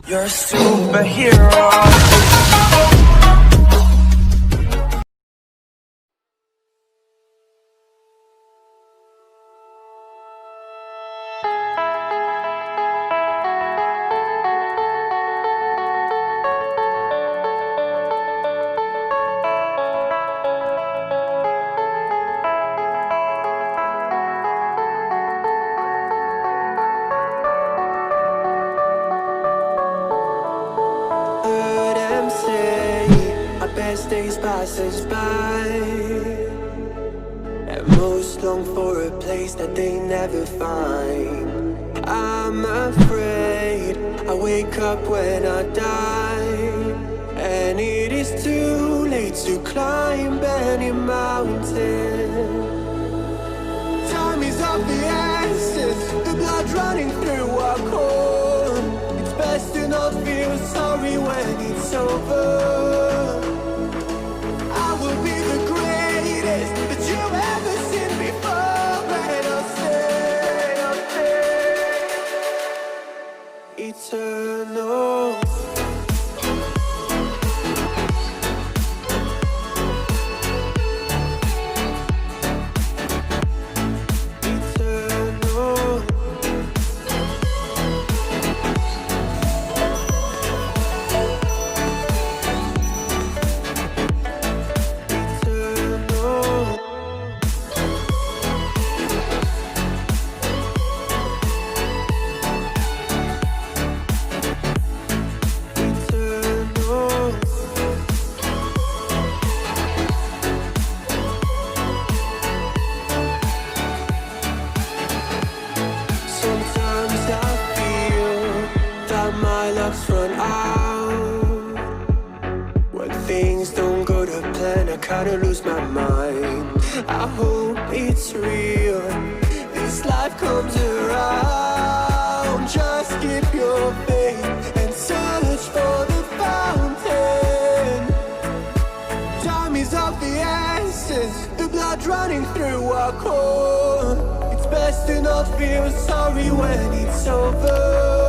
You're a superhero. Heard them say our best days pass us by, and most long for a place that they never find. I'm afraid I wake up when I die, and it is too late to climb any mountain. Time is of the essence, the blood running through our core. It's best to not feel sorry when it's over. I will be the greatest that you've ever seen before, and I'll stay eternal. Sometimes I feel that my luck's run out. When things don't go to plan, I kinda lose my mind. I hope it's real, this life comes around. Just keep your faith and search for the fountain. Time is of the essence, the blood running through our core. It's best to not feel sorry when it's over.